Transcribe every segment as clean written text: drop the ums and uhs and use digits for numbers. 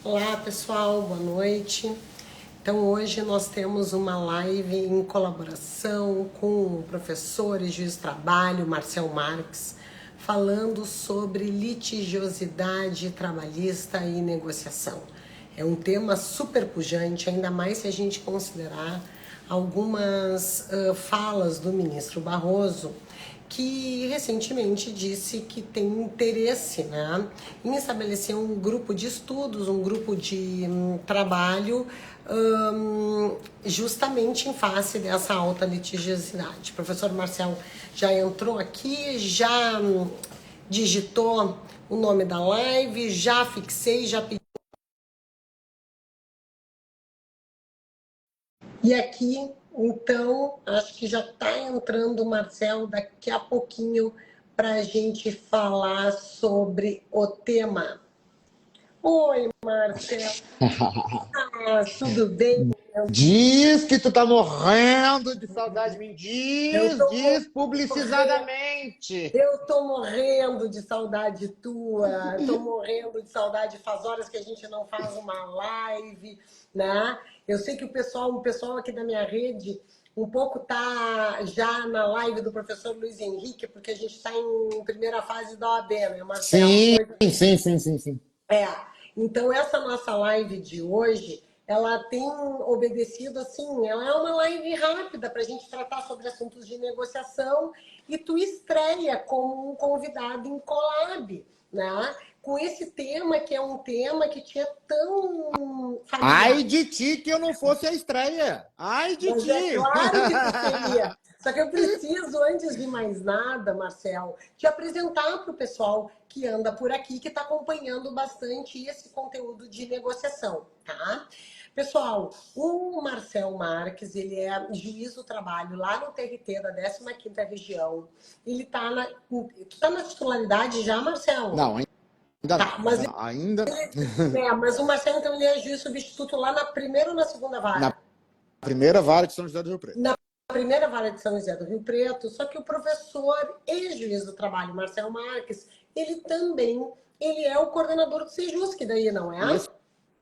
Olá pessoal, boa noite. Então hoje nós temos uma live em colaboração com o professor e juiz do trabalho, Marcel Marques, falando sobre litigiosidade trabalhista e negociação. É um tema super pujante, ainda mais se a gente considerar algumas falas do ministro Barroso, que recentemente disse que tem interesse, né, em estabelecer um grupo de estudos, um grupo de trabalho justamente em face dessa alta litigiosidade. O professor Marcel já entrou aqui, já digitou o nome da live, já fixei, já pedi. E aqui, então, acho que já está entrando o Marcel daqui a pouquinho para a gente falar sobre o tema. Oi, Marcel. Tudo bem? Diz que tu tá morrendo de saudade de mim. Eu tô Diz morrendo. publicizadamente. Eu tô morrendo de saudade tua, tô morrendo de saudade, faz horas que a gente não faz uma live, né? Eu sei que o pessoal aqui da minha rede um pouco tá já na live do professor Luiz Henrique, porque a gente está em primeira fase da OAB, né, Marcelo? Sim, sim. É, então essa nossa live de hoje, ela tem obedecido assim, ela é uma live rápida para a gente tratar sobre assuntos de negociação e tu estreia como um convidado em collab, né? Com esse tema que é um tema que te é tão familiar. Ai de ti que eu não fosse a estreia. Ai de Mas é ti. claro que tu seria. Só que eu preciso, antes de mais nada, Marcel, te apresentar para o pessoal que anda por aqui, que está acompanhando bastante esse conteúdo de negociação, tá? Pessoal, o Marcel Marques, ele é juiz do trabalho lá no TRT da 15ª Região. Ele está na... Tu tá na titularidade já, Marcel? Não, ainda Tá, não. Ainda mas o Marcel, então, ele é juiz substituto lá na primeira ou na segunda na vara? primeira vara de São José do Rio Preto. Na primeira vara de São José do Rio Preto, só que o professor e juiz do trabalho, Marcel Marques, ele é o coordenador do Sejus, que daí não é? Isso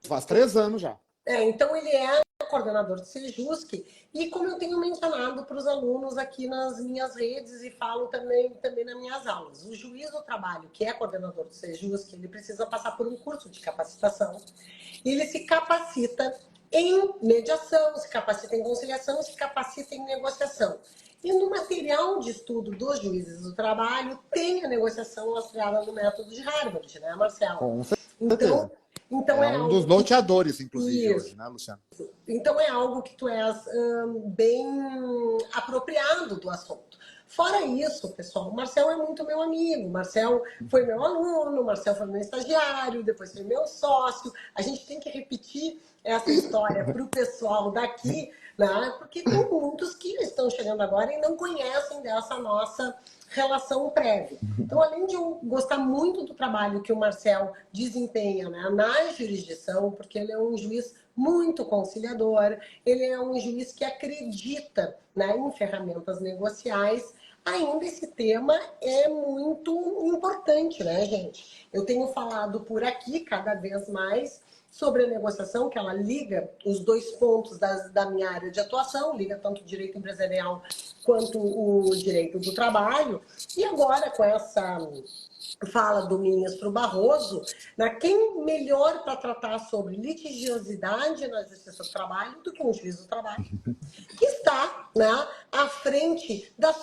faz 3 anos já. Então ele é coordenador do Sejusc, e como eu tenho mencionado para os alunos aqui nas minhas redes e falo também nas minhas aulas, o juiz do trabalho, que é coordenador do Sejusc, ele precisa passar por um curso de capacitação, ele se capacita em mediação, se capacita em conciliação, se capacita em negociação. E no material de estudo dos juízes do trabalho tem a negociação lastreada no método de Harvard, né, Marcelo? Com Então, certeza. É é um dos algo que... norteadores, inclusive, Isso. hoje, né, Luciano? Então é algo que tu és bem apropriado do assunto. Fora isso, pessoal, o Marcel é muito meu amigo. O Marcel foi meu aluno, o Marcel foi meu estagiário, depois foi meu sócio. A gente tem que repetir essa história para o pessoal daqui, né? Porque tem muitos que estão chegando agora e não conhecem dessa nossa relação prévia. Então, além de eu gostar muito do trabalho que o Marcel desempenha, né, na jurisdição, porque ele é um juiz muito conciliador, ele é um juiz que acredita, né, em ferramentas negociais, ainda esse tema é muito importante, né, gente? Eu tenho falado por aqui cada vez mais sobre a negociação, que ela liga os dois pontos da minha área de atuação, liga tanto o direito empresarial quanto o direito do trabalho. E agora, com essa fala do ministro Barroso, né, quem melhor para tratar sobre litigiosidade na justiça do trabalho do que um juiz do trabalho, que está, né, à frente da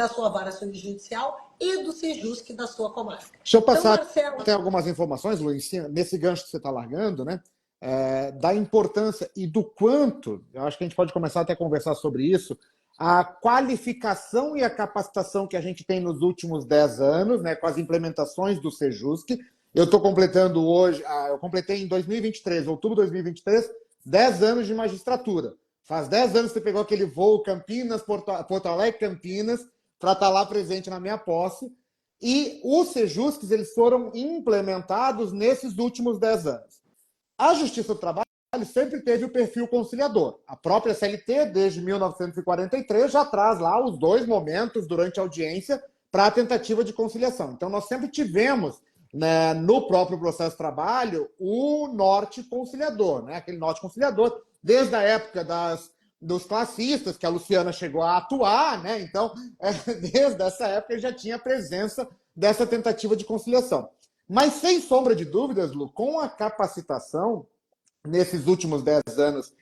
sua vara judicial e do Sejusc da sua comarca. Deixa eu Então, passar Marcelo... até algumas informações, Luiz, nesse gancho que você está largando, né? Da importância e do quanto, eu acho que a gente pode começar até a conversar sobre isso, a qualificação e a capacitação que a gente tem nos últimos 10 anos, né, com as implementações do Sejusc. Eu estou completando hoje, eu completei em 2023, outubro de 2023, 10 anos de magistratura. Faz 10 anos que você pegou aquele voo Campinas, Porto Alegre, Campinas, para estar lá presente na minha posse. E os Sejuscs, eles foram implementados nesses últimos 10 anos. A Justiça do Trabalho sempre teve o perfil conciliador. A própria CLT, desde 1943, já traz lá os 2 momentos durante a audiência para a tentativa de conciliação. Então, nós sempre tivemos né, no próprio processo de trabalho, o norte conciliador, né? Aquele norte conciliador, desde a época dos classistas, que a Luciana chegou a atuar, né? Então, desde essa época já tinha a presença dessa tentativa de conciliação. Mas, sem sombra de dúvidas, Lu, com a capacitação, nesses últimos 10 anos,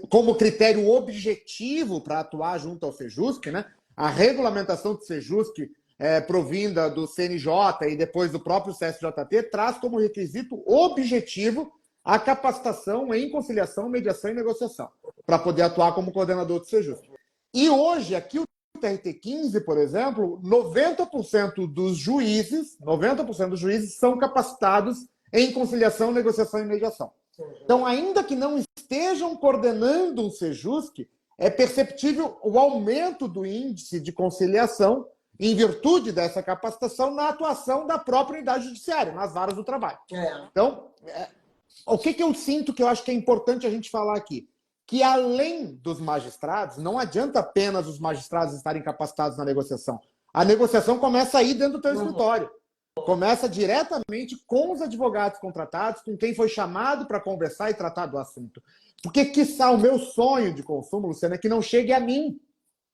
como critério objetivo para atuar junto ao Sejusc, né? A regulamentação do Sejusc, provinda do CNJ e depois do próprio CSJT, traz como requisito objetivo a capacitação em conciliação, mediação e negociação, para poder atuar como coordenador do Sejusc. E hoje, aqui o TRT15, por exemplo, 90% dos juízes são capacitados em conciliação, negociação e mediação. Então, ainda que não estejam coordenando um Sejusc, é perceptível o aumento do índice de conciliação em virtude dessa capacitação na atuação da própria unidade judiciária, nas varas do trabalho. Então, o que eu sinto que eu acho que é importante a gente falar aqui? Que além dos magistrados, não adianta apenas os magistrados estarem capacitados na negociação. A negociação começa aí dentro do teu escritório. Começa diretamente com os advogados contratados, com quem foi chamado para conversar e tratar do assunto. Porque, quiçá, o meu sonho de consumo, Luciana, é que não chegue a mim.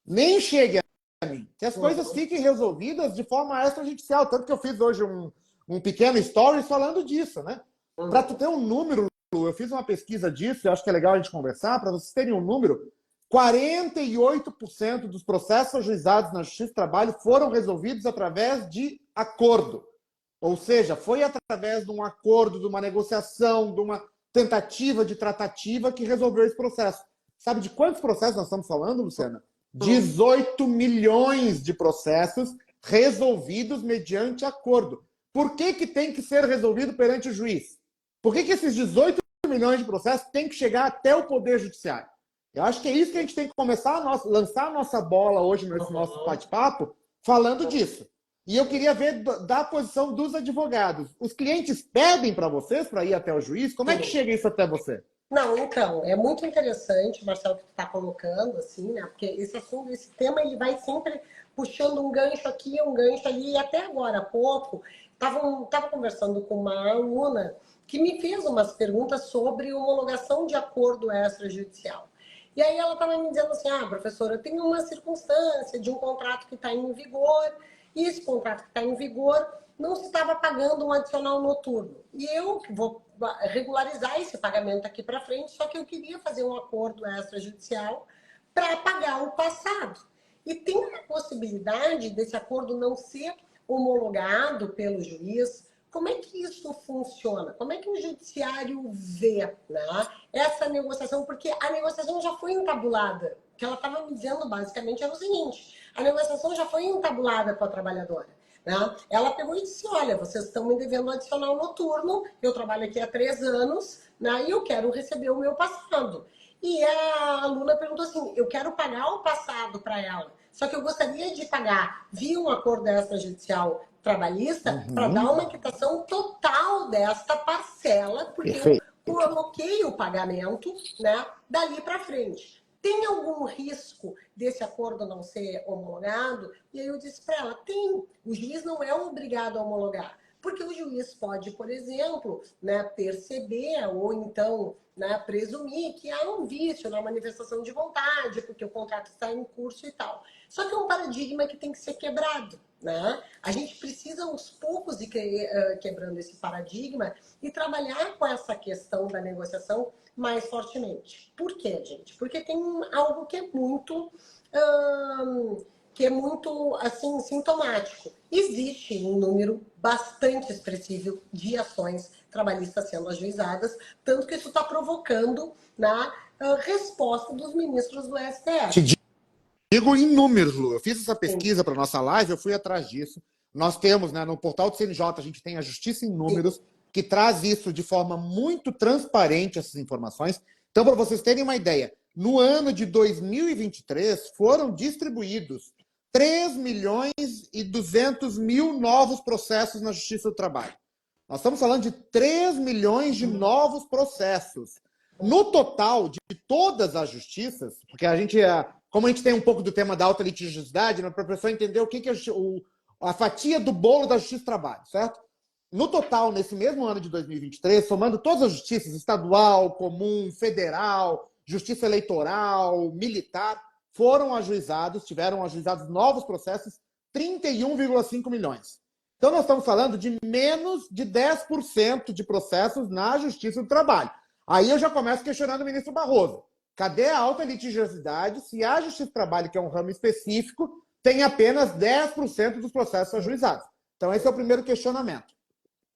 Nem chegue a mim. Que as coisas fiquem resolvidas de forma extrajudicial. Tanto que eu fiz hoje um pequeno stories falando disso, né? Para tu ter um número, eu fiz uma pesquisa disso, eu acho que é legal a gente conversar, para vocês terem um número, 48% dos processos ajuizados na Justiça do Trabalho foram resolvidos através de acordo. Ou seja, foi através de um acordo, de uma negociação, de uma tentativa de tratativa que resolveu esse processo. Sabe de quantos processos nós estamos falando, Luciana? 18 milhões de processos resolvidos mediante acordo. Por que tem que ser resolvido perante o juiz? Por que esses 18 milhões de processos têm que chegar até o Poder Judiciário? Eu acho que é isso que a gente tem que começar lançar a nossa bola hoje nesse nosso bate-papo, falando disso. E eu queria ver da posição dos advogados. Os clientes pedem para vocês para ir até o juiz? Como é que chega isso até você? Não, então, é muito interessante, Marcelo, que tu está colocando, assim, né? Porque esse assunto, esse tema, ele vai sempre puxando um gancho aqui, um gancho ali. E até agora há pouco, estava conversando com uma aluna que me fez umas perguntas sobre homologação de acordo extrajudicial. E aí ela estava me dizendo assim, professora, eu tenho uma circunstância de um contrato que está em vigor, e esse contrato que está em vigor não se estava pagando um adicional noturno. E eu vou regularizar esse pagamento aqui para frente, só que eu queria fazer um acordo extrajudicial para pagar o passado. E tem uma possibilidade desse acordo não ser homologado pelo juiz. Como é que isso funciona? Como é que o judiciário vê, né, essa negociação? Porque a negociação já foi entabulada. O que ela estava me dizendo, basicamente, era o seguinte. A negociação já foi entabulada com a trabalhadora. Né? Ela pegou e disse, olha, vocês estão me devendo um adicional noturno, eu trabalho aqui há 3 anos, né, e eu quero receber o meu passado. E a aluna perguntou assim, eu quero pagar o passado para ela, só que eu gostaria de pagar via um acordo extrajudicial trabalhista para dar uma quitação total desta parcela, porque Perfeito. Eu coloquei o pagamento, né, dali para frente. Tem algum risco desse acordo não ser homologado? E aí eu disse para ela, tem. O juiz não é obrigado a homologar. Porque o juiz pode, por exemplo, né, perceber ou então, né, presumir que há um vício na manifestação de vontade, porque o contrato está em curso e tal. Só que é um paradigma que tem que ser quebrado. Né? A gente precisa, aos poucos, ir quebrando esse paradigma e trabalhar com essa questão da negociação mais fortemente. Por quê, gente? Porque tem algo que é muito assim, sintomático. Existe um número bastante expressivo de ações trabalhistas sendo ajuizadas, tanto que isso está provocando na resposta dos ministros do STF. Digo em números, Lu. Eu fiz essa pesquisa para nossa live, eu fui atrás disso. Nós temos, né, no portal do CNJ, a gente tem a Justiça em Números, que traz isso de forma muito transparente, essas informações. Então, para vocês terem uma ideia, no ano de 2023, foram distribuídos 3 milhões e 200 mil novos processos na Justiça do Trabalho. Nós estamos falando de 3 milhões de novos processos. No total de todas as justiças, porque a gente, como a gente tem um pouco do tema da alta litigiosidade, para a pessoa entender o que é a fatia do bolo da Justiça do Trabalho, certo? no total, nesse mesmo ano de 2023, somando todas as justiças, estadual, comum, federal, justiça eleitoral, militar, tiveram ajuizados novos processos, 31,5 milhões. Então, nós estamos falando de menos de 10% de processos na Justiça do Trabalho. Aí eu já começo questionando o ministro Barroso. Cadê a alta litigiosidade se a Justiça do Trabalho, que é um ramo específico, tem apenas 10% dos processos ajuizados? Então, esse é o primeiro questionamento.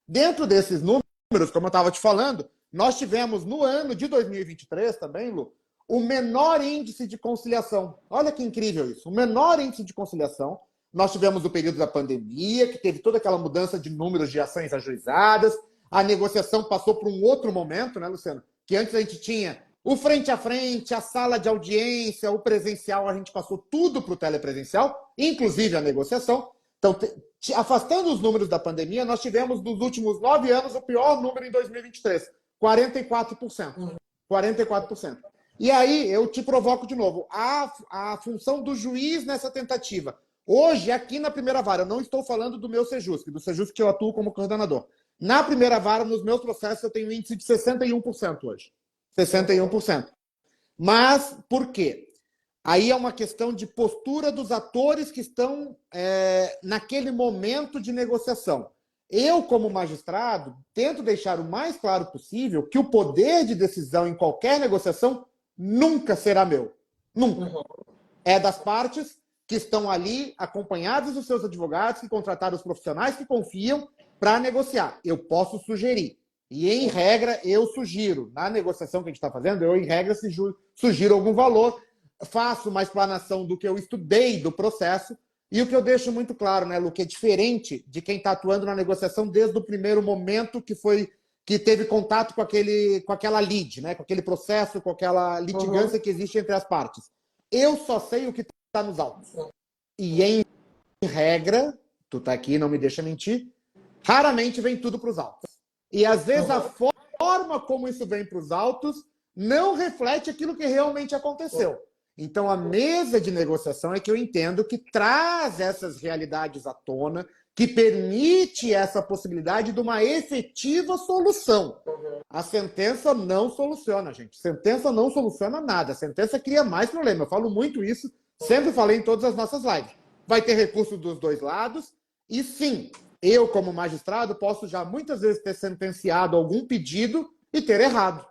Dentro desses números, como eu estava te falando, nós tivemos no ano de 2023 também, Lu, o menor índice de conciliação. Olha que incrível isso. O menor índice de conciliação. Nós tivemos o período da pandemia, que teve toda aquela mudança de números de ações ajuizadas. A negociação passou por um outro momento, né, Luciano? Que antes a gente tinha o frente a frente, a sala de audiência, o presencial, a gente passou tudo para o telepresencial, inclusive a negociação. Então, afastando os números da pandemia, nós tivemos nos últimos 9 anos o pior número em 2023, 44%. 44%. E aí, eu te provoco de novo, a função do juiz nessa tentativa. Hoje, aqui na primeira vara, eu não estou falando do meu Sejusc, do Sejusc que eu atuo como coordenador. Na primeira vara, nos meus processos, eu tenho um índice de 61% hoje. 61%. Mas, por quê? Aí é uma questão de postura dos atores que estão naquele momento de negociação. Eu, como magistrado, tento deixar o mais claro possível que o poder de decisão em qualquer negociação nunca será meu. Nunca. É das partes que estão ali acompanhadas dos seus advogados, que contrataram os profissionais que confiam para negociar. Eu posso sugerir. E, em regra, eu sugiro. Na negociação que a gente está fazendo, eu, em regra, sugiro algum valor, faço uma explanação do que eu estudei do processo, e o que eu deixo muito claro, né, Lu, que é diferente de quem está atuando na negociação desde o primeiro momento que teve contato com aquela lide, né, com aquele processo, com aquela litigância que existe entre as partes. Eu só sei o que está nos autos. E, em regra, tu tá aqui, não me deixa mentir, raramente vem tudo para os autos. E, às vezes, a forma como isso vem para os autos não reflete aquilo que realmente aconteceu. Então, a mesa de negociação é que eu entendo que traz essas realidades à tona, que permite essa possibilidade de uma efetiva solução. A sentença não soluciona, gente. Sentença não soluciona nada. A sentença cria mais problema. Eu falo muito isso, sempre falei em todas as nossas lives. Vai ter recurso dos dois lados, e sim, eu, como magistrado, posso já muitas vezes ter sentenciado algum pedido e ter errado.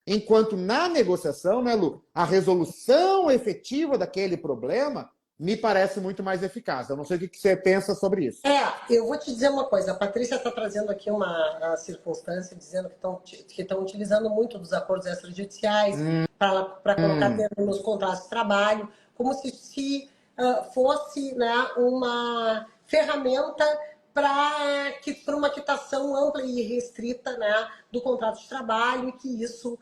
Enquanto na negociação, né, Lu, a resolução efetiva daquele problema me parece muito mais eficaz. Eu não sei o que você pensa sobre isso. Eu vou te dizer uma coisa. A Patrícia está trazendo aqui uma circunstância, dizendo que estão utilizando muito dos acordos extrajudiciais para colocar termo nos contratos de trabalho, como se fosse, né, uma ferramenta para uma quitação ampla e restrita, né, do contrato de trabalho, e que isso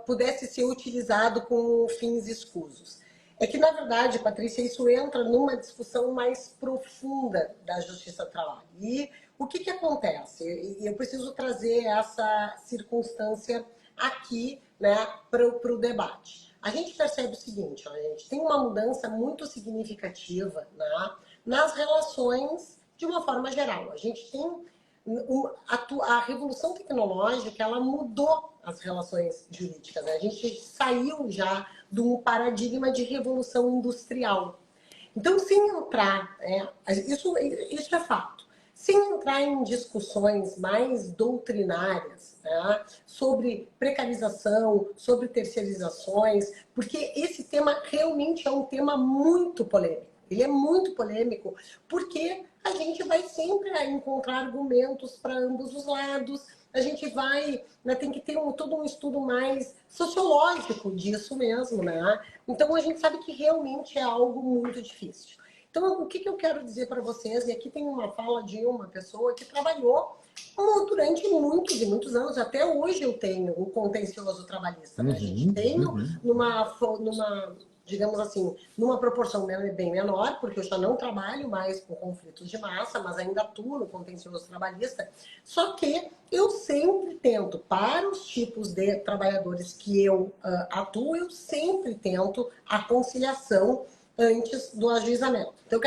pudesse ser utilizado com fins escusos. É que, na verdade, Patrícia, isso entra numa discussão mais profunda da Justiça do Trabalho. E o que acontece? Eu preciso trazer essa circunstância aqui, né, para o debate. A gente percebe o seguinte, a gente tem uma mudança muito significativa, né, nas relações de uma forma geral. A gente tem a revolução tecnológica, ela mudou as relações jurídicas, né? A gente saiu já do paradigma de revolução industrial. Então, sem entrar, isso é fato, sem entrar em discussões mais doutrinárias, né, sobre precarização, sobre terceirizações, porque esse tema realmente é um tema muito polêmico. Ele é muito polêmico porque a gente vai sempre encontrar argumentos para ambos os lados. A gente vai, né, tem que ter todo um estudo mais sociológico disso mesmo, né? Então, a gente sabe que realmente é algo muito difícil. Então, o que eu quero dizer para vocês, e aqui tem uma fala de uma pessoa que trabalhou durante muitos e muitos anos, até hoje eu tenho o contencioso trabalhista, né? A gente tem digamos assim, numa proporção bem menor, porque eu já não trabalho mais com conflitos de massa, mas ainda atuo no contencioso trabalhista. Só que eu sempre tento, para os tipos de trabalhadores que eu atuo, eu sempre tento a conciliação antes do ajuizamento. Então,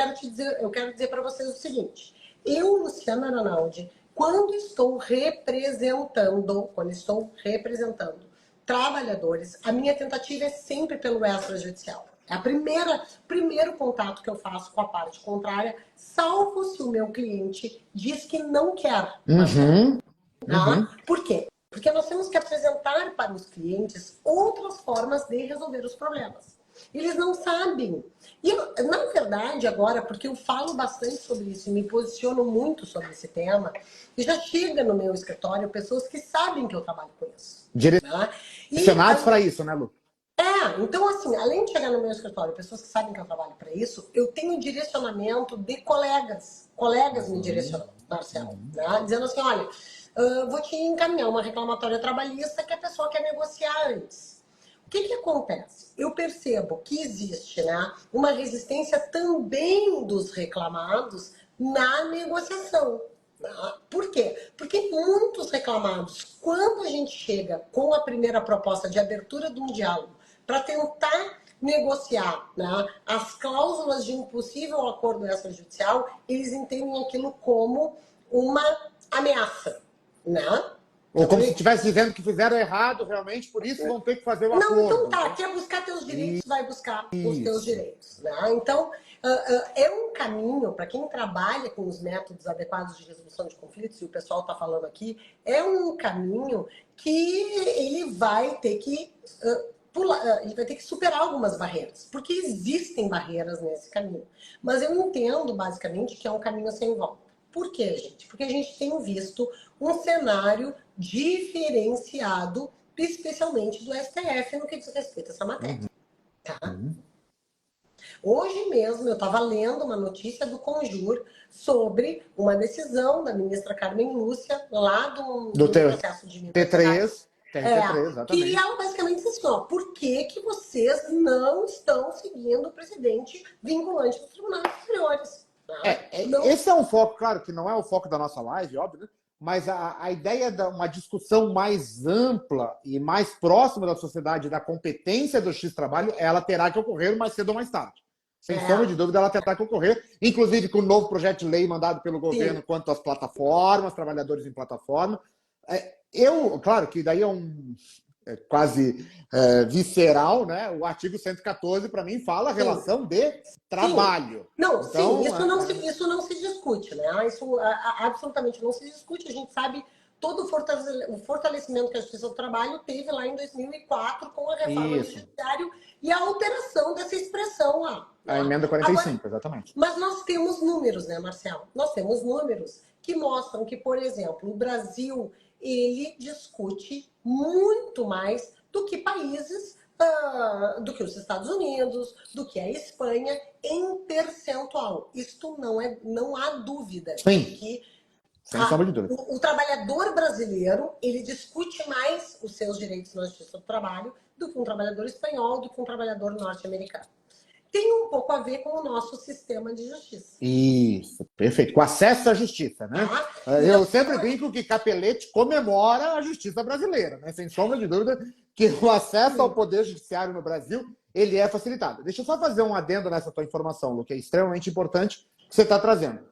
eu quero dizer para vocês o seguinte: Eu, Luciana Aranaldi, quando estou representando trabalhadores, a minha tentativa é sempre pelo extrajudicial. É a primeiro contato que eu faço com a parte contrária, salvo se o meu cliente diz que não quer. Uhum. Tá? Por quê? Porque nós temos que apresentar para os clientes outras formas de resolver os problemas. Eles não sabem. E eu, na verdade, agora, porque eu falo bastante sobre isso e me posiciono muito sobre esse tema, e já chega no meu escritório pessoas que sabem que eu trabalho com isso. Né? Direcionados para isso, né, Lu? Então assim, além de chegar no meu escritório, pessoas que sabem que eu trabalho para isso, eu tenho direcionamento de colegas. Colegas me direcionam, Marcelo, né? Dizendo assim, olha, vou te encaminhar uma reclamatória trabalhista que a pessoa quer negociar antes. O que acontece? Eu percebo que existe, né, uma resistência também dos reclamados na negociação. Por quê? Porque muitos reclamados, quando a gente chega com a primeira proposta de abertura de um diálogo para tentar negociar, né, as cláusulas de um possível acordo extrajudicial, eles entendem aquilo como uma ameaça, né? Ou como se estivesse dizendo que fizeram errado realmente, por isso vão ter que fazer o acordo. Não, então tá, quer buscar teus direitos, vai buscar os teus direitos. Né? Então, é um caminho, para quem trabalha com os métodos adequados de resolução de conflitos, e o pessoal está falando aqui, é um caminho que ele vai ter que ele vai ter que superar algumas barreiras, porque existem barreiras nesse caminho. Mas eu entendo, basicamente, que é um caminho sem volta. Por quê, gente? Porque a gente tem visto um cenário diferenciado, especialmente do STF, no que diz respeito a essa matéria. Tá? Hoje mesmo eu estava lendo uma notícia do Conjur sobre uma decisão da ministra Carmen Lúcia, lá do processo de T3. Exatamente. Que ela basicamente disse assim, ó, por que vocês não estão seguindo o precedente vinculante dos tribunais superiores? Esse é um foco, claro, que não é o foco da nossa live, óbvio, né? Mas a ideia de uma discussão mais ampla e mais próxima da sociedade da competência do X-Trabalho, ela terá que ocorrer mais cedo ou mais tarde. Sem sombra de dúvida, ela terá que ocorrer, inclusive com o novo projeto de lei mandado pelo governo quanto às plataformas, trabalhadores em plataforma. Claro que daí é quase visceral, né? O artigo 114, para mim, fala a relação de trabalho. Não, então, isso não se discute, né? Isso absolutamente não se discute. A gente sabe todo o fortalecimento que a Justiça do Trabalho teve lá em 2004 com a reforma do Judiciário e a alteração dessa expressão lá. A emenda 45, agora, exatamente. Mas nós temos números, né, Marcelo? Nós temos números que mostram que, por exemplo, o Brasil, ele discute muito mais do que países, do que os Estados Unidos, do que a Espanha, em percentual. Isto não há dúvida de que sem sombra de dúvida. O trabalhador brasileiro, ele discute mais os seus direitos na Justiça do Trabalho do que um trabalhador espanhol, do que um trabalhador norte-americano. Tem um pouco a ver com o nosso sistema de justiça. Isso, perfeito. Com acesso à justiça, né? Eu sempre brinco que Capelete comemora a justiça brasileira, né? Sem sombra de dúvida que o acesso ao poder judiciário no Brasil, ele é facilitado. Deixa eu só fazer um adendo nessa tua informação, Lu, que é extremamente importante que você está trazendo.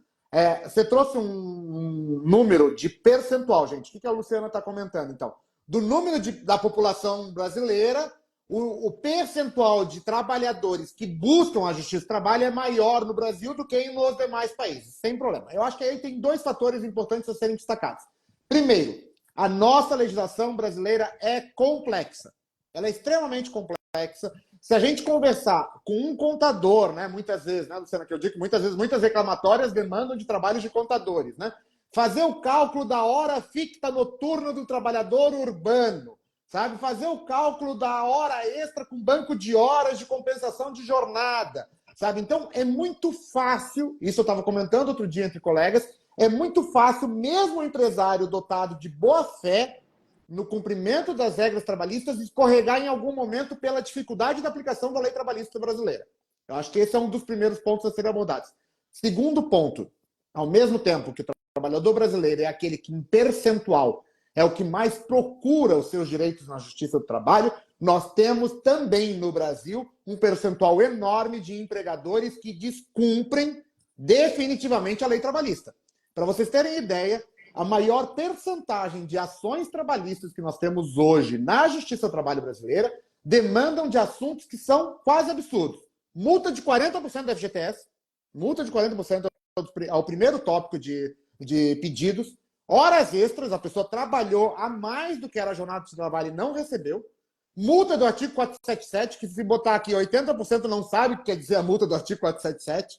Você trouxe um número de percentual, gente. O que a Luciana está comentando, então? Do número da população brasileira, o percentual de trabalhadores que buscam a justiça do trabalho é maior no Brasil do que nos demais países, sem problema. Eu acho que aí tem dois fatores importantes a serem destacados. Primeiro, a nossa legislação brasileira é complexa. Ela é extremamente complexa. Se a gente conversar com um contador, né, muitas vezes, né, Luciana, que eu digo que muitas vezes muitas reclamatórias demandam de trabalhos de contadores, né? Fazer o cálculo da hora fixa noturna do trabalhador urbano, sabe? Fazer o cálculo da hora extra com banco de horas de compensação de jornada, sabe? Então, é muito fácil, isso eu estava comentando outro dia entre colegas, é muito fácil, mesmo o empresário dotado de boa fé, no cumprimento das regras trabalhistas, escorregar em algum momento pela dificuldade da aplicação da lei trabalhista brasileira. Eu acho que esse é um dos primeiros pontos a serem abordados. Segundo ponto, ao mesmo tempo que o trabalhador brasileiro é aquele que, em percentual, é o que mais procura os seus direitos na Justiça do Trabalho, nós temos também no Brasil um percentual enorme de empregadores que descumprem definitivamente a lei trabalhista. Para vocês terem ideia, a maior percentagem de ações trabalhistas que nós temos hoje na Justiça do Trabalho brasileira demandam de assuntos que são quase absurdos. Multa de 40% da FGTS, multa de 40% ao primeiro tópico de pedidos, horas extras, a pessoa trabalhou a mais do que era a jornada de trabalho e não recebeu, multa do artigo 477, que se botar aqui 80% não sabe o que quer dizer a multa do artigo 477,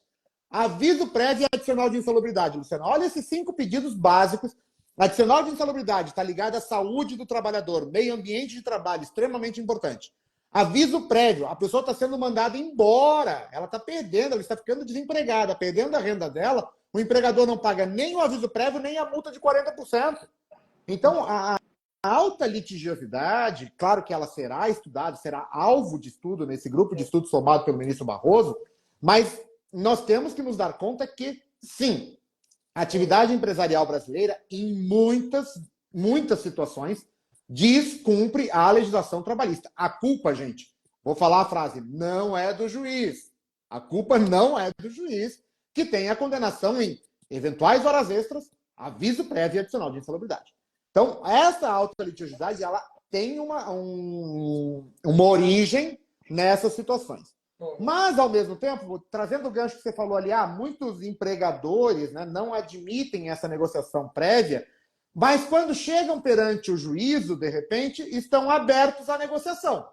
aviso prévio e adicional de insalubridade, Luciana. Olha esses 5 pedidos básicos. Adicional de insalubridade está ligado à saúde do trabalhador, meio ambiente de trabalho, extremamente importante. Aviso prévio, a pessoa está sendo mandada embora, ela está perdendo, ela está ficando desempregada, perdendo a renda dela, o empregador não paga nem o aviso prévio, nem a multa de 40%. Então, a alta litigiosidade, claro que ela será estudada, será alvo de estudo nesse grupo de estudo somado pelo ministro Barroso, mas nós temos que nos dar conta que, sim, a atividade empresarial brasileira, em muitas situações, descumpre a legislação trabalhista. A culpa, gente, vou falar a frase, não é do juiz. A culpa não é do juiz, que tem a condenação em eventuais horas extras, aviso prévio e adicional de insalubridade. Então, essa alta litigiosidade, ela tem uma origem nessas situações. Mas, ao mesmo tempo, trazendo o gancho que você falou ali, muitos empregadores, né, não admitem essa negociação prévia, mas quando chegam perante o juízo, de repente, estão abertos à negociação.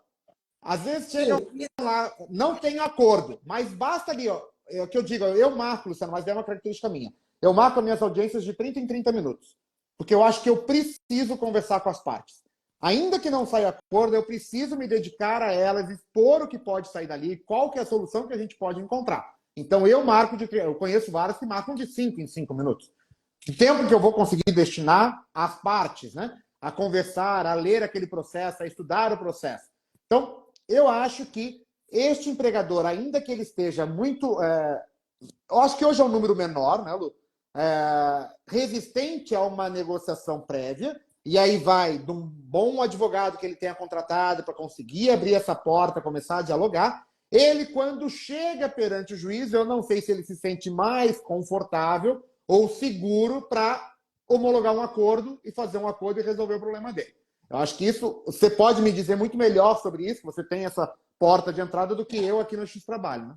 Às vezes chegam lá, não tem acordo, mas basta ali, ó, é o que eu digo, eu marco, Luciano, mas é uma característica minha. Eu marco as minhas audiências de 30 em 30 minutos, porque eu acho que eu preciso conversar com as partes. Ainda que não saia acordo, eu preciso me dedicar a elas, expor o que pode sair dali, qual que é a solução que a gente pode encontrar. Então, eu conheço vários que marcam de 5 em 5 minutos. O tempo que eu vou conseguir destinar às partes, né? A conversar, a ler aquele processo, a estudar o processo. Então, eu acho que este empregador, ainda que ele esteja muito... eu acho que hoje é um número menor, né, Lu? Resistente a uma negociação prévia, e aí vai de um bom advogado que ele tenha contratado para conseguir abrir essa porta, começar a dialogar. Ele, quando chega perante o juiz, eu não sei se ele se sente mais confortável ou seguro para homologar um acordo e fazer um acordo e resolver o problema dele. Eu acho que isso, você pode me dizer muito melhor sobre isso, você tem essa porta de entrada do que eu aqui no X Trabalho, né?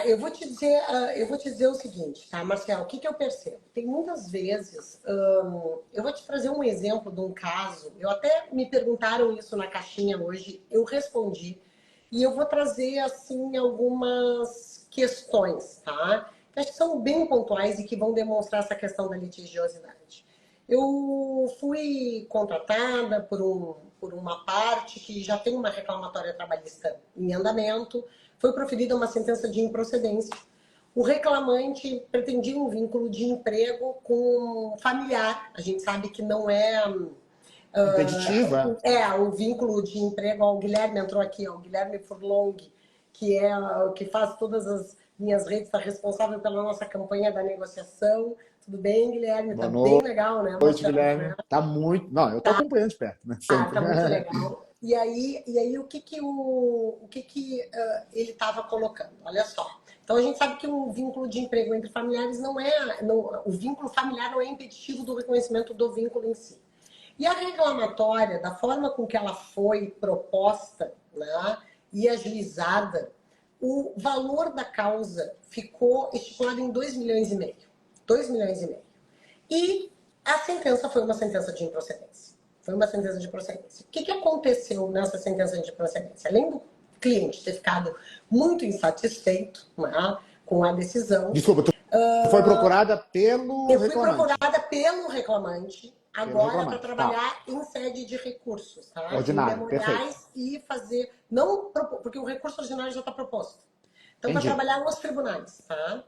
Eu vou te dizer o seguinte, tá, Marcelo? O que eu percebo? Tem muitas vezes, eu vou te trazer um exemplo de um caso, eu até me perguntaram isso na caixinha hoje, eu respondi, e eu vou trazer, assim, algumas questões, tá? Que acho que são bem pontuais e que vão demonstrar essa questão da litigiosidade. Eu fui contratada por uma parte que já tem uma reclamatória trabalhista em andamento, foi proferida uma sentença de improcedência. O reclamante pretendia um vínculo de emprego com familiar. A gente sabe que não é... Impeditivo, o vínculo de emprego, o Guilherme entrou aqui, o Guilherme Furlong, que é o que faz todas as minhas redes, está responsável pela nossa campanha da negociação. Tudo bem, Guilherme? Está bem legal, né? Boa noite, Guilherme. Tá muito... Não, eu estou acompanhando de perto, né? Tá muito legal. E aí o que ele estava colocando? Olha só. Então, a gente sabe que um vínculo de emprego entre familiares o vínculo familiar não é impeditivo do reconhecimento do vínculo em si. E a reclamatória, da forma com que ela foi proposta, né, e ajuizada, o valor da causa ficou estipulado em 2,5 milhões. 2,5 milhões. E a sentença foi uma sentença de improcedência. Foi uma sentença de procedência. O que aconteceu nessa sentença de procedência? Além do cliente ter ficado muito insatisfeito, né, com a decisão... Desculpa, tu foi procurada pelo reclamante. Eu fui procurada pelo reclamante, agora para trabalhar em sede de recursos, tá? Ordinário, em memoriais, perfeito. E fazer... Não, porque o recurso ordinário já está proposto. Então, para trabalhar nos tribunais, tá?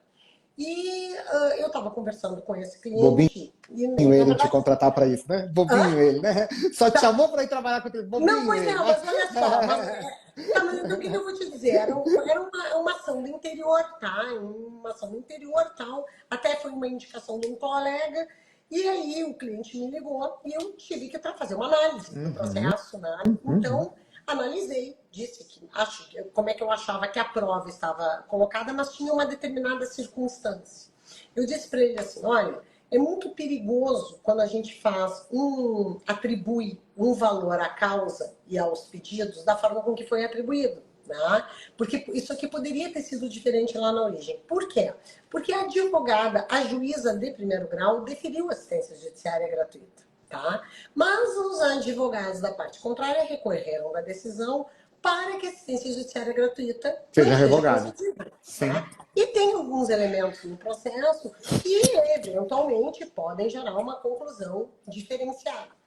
E eu estava conversando com esse cliente. Bobinho ele te contratar para isso, né? Bobinho ele, né? Só te chamou para ir trabalhar com ele. Bobinho não, pois ele, não, mas olha só. Mas o que eu vou te dizer? Era uma ação do interior, tá? Uma ação do interior, tal. Até foi uma indicação de um colega. E aí o cliente me ligou e eu tive que fazer uma análise do processo, né? Então, analisei, disse como é que eu achava que a prova estava colocada, mas tinha uma determinada circunstância. Eu disse para ele assim, olha, é muito perigoso quando a gente atribui um valor à causa e aos pedidos da forma com que foi atribuído. Né? Porque isso aqui poderia ter sido diferente lá na origem. Por quê? Porque a advogada, a juíza de primeiro grau, deferiu assistência judiciária gratuita. Tá? Mas os advogados da parte contrária recorreram da decisão para que a assistência judiciária gratuita seja revogada. Tá? E tem alguns elementos no processo que, eventualmente, podem gerar uma conclusão diferenciada.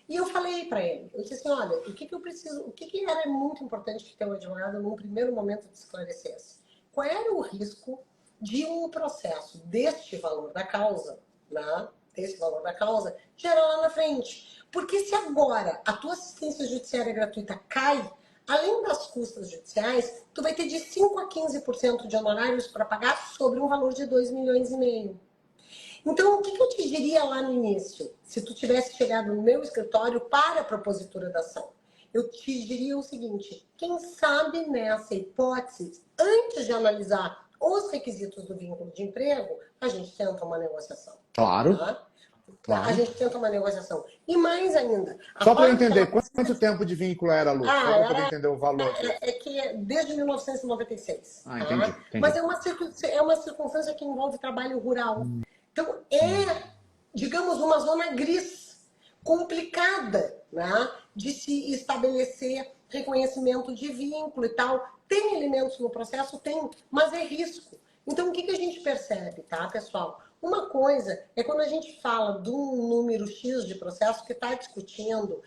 E eu falei para ele, eu disse assim, olha, o que eu preciso, o que era muito importante que teu advogado, num primeiro momento, te esclarecesse? Qual era o risco de um processo deste valor da causa, né, desse valor da causa, gerar lá na frente? Porque se agora a tua assistência judiciária gratuita cai, além das custas judiciais, tu vai ter de 5 a 15% de honorários para pagar sobre um valor de 2,5 milhões. Então, o que eu te diria lá no início, se tu tivesse chegado no meu escritório para a propositura da ação? Eu te diria o seguinte, quem sabe nessa hipótese, antes de analisar os requisitos do vínculo de emprego, a gente tenta uma negociação. Claro. Tá? Claro. A gente tenta uma negociação. E mais ainda... Só para eu entender, quanto tempo de vínculo era, Lu? Só para eu poder entender o valor. É que é desde 1996. Ah, entendi. Mas é uma circunstância que envolve trabalho rural. Então, digamos, uma zona gris, complicada, né, de se estabelecer reconhecimento de vínculo e tal. Tem elementos no processo? Tem, mas é risco. Então, o que a gente percebe, tá, pessoal? Uma coisa é quando a gente fala de um número X de processo que está discutindo